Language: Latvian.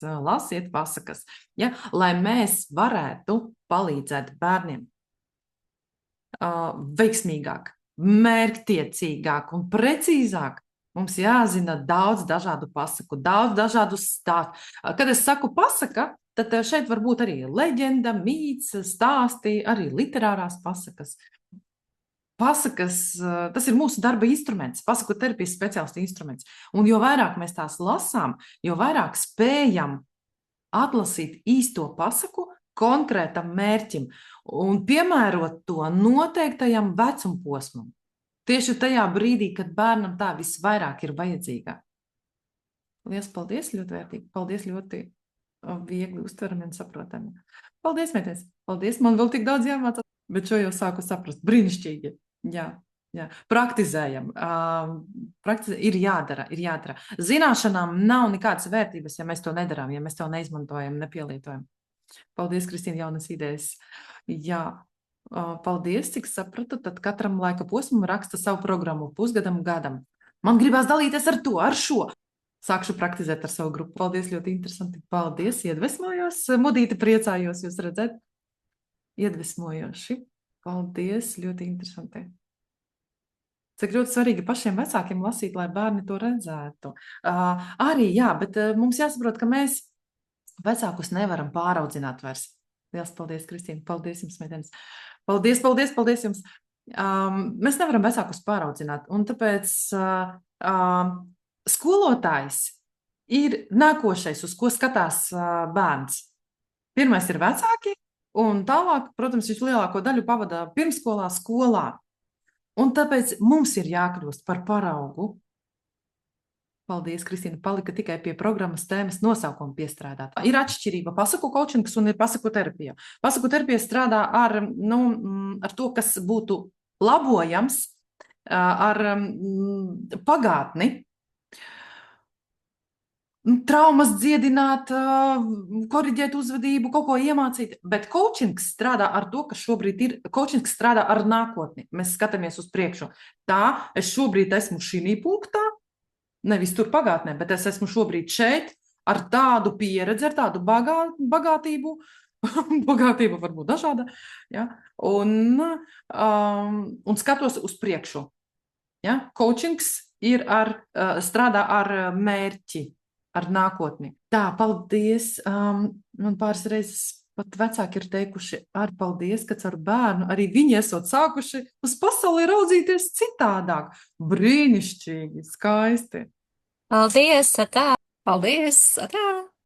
lasiet pasakas, ja, lai mēs varētu palīdzēt bērniem veiksmīgāk, mērķtiecīgāk un precīzāk. Mums jāzina daudz dažādu pasaku, daudz dažādu stāstu. Kad es saku pasaka, tad šeit var būt arī leģenda, mīts, stāsti, arī literārās pasakas. Pasakas, tas ir mūsu darba instruments, pasaku terapijas speciālistu instruments. Un jo vairāk mēs tās lasām, jo vairāk spējam atlasīt īsto pasaku konkrētam mērķim un piemērot to noteiktajam vecumposmam. Tieši tajā brīdī, kad bērnam tā visvairāk ir vajadzīga. Liels paldies, ļoti vērtīgi. Paldies, ļoti viegli uztverami un saprotami. Paldies, meities. Paldies, man vēl tik daudz jāmācās, bet šo jau sāku saprast. Brīnišķīgi. Jā. Praktizējam. Ir jādara. Zināšanām nav nekādas vērtības, ja mēs to nedarām, ja mēs to neizmantojam, nepielietojam. Paldies, Kristīna, jaunas idejas. Jā. Paldies, cik sapratu, tad katram laika posmam raksta savu programmu pusgadam, gadam. Man gribās dalīties ar to, ar šo. Sākšu praktizēt ar savu grupu. Paldies, ļoti interesanti. Paldies, iedvesmojos. Mudīti, priecājos jūs redzēt. Iedvesmojoši. Paldies, ļoti interesanti. Cik ļoti svarīgi pašiem vecākiem lasīt, lai bērni to redzētu. Arī, jā, bet mums jāsaprot, ka mēs vecākus nevaram pāraudzināt vairs. Liels paldies, Kristīna. Paldies jums, meitenes. Paldies jums. Mēs nevaram vecākus pāraudzināt, un tāpēc skolotājs ir nākošais, uz ko skatās bērns. Pirmais ir vecāki, un tālāk, protams, viņš lielāko daļu pavada pirmskolā, skolā. Un tāpēc mums ir jākļūst par paraugu. Paldies, Kristīna, palika tikai pie programmas tēmas nosaukuma piestrādāt. Ir atšķirība pasaku coachings un ir pasaku terapija. Pasaku terapija strādā ar to, kas būtu labojams, ar pagātni, traumas dziedināt, koriģēt uzvedību, kaut ko iemācīt, bet coachings strādā ar to, kas šobrīd ir, coachings strādā ar nākotni. Mēs skatāmies uz priekšu. Tā, es šobrīd esmu šī punktā, nevis tur pagātnē, bet es esmu šobrīd šeit ar tādu pieredzi, ar tādu bagātību, bagātība var būt dažāda, ja? un skatos uz priekšu. Ja? Coachings ir strādā ar mērķi, ar nākotni. Tā, paldies. Man pāris reizes pat vecāki ir teikuši, ar paldies, ka ar bērnu arī viņi esot sākuši uz pasauli raudzīties citādāk. Brīnišķīgi, skaisti. Paldies, atā! Paldies, atā!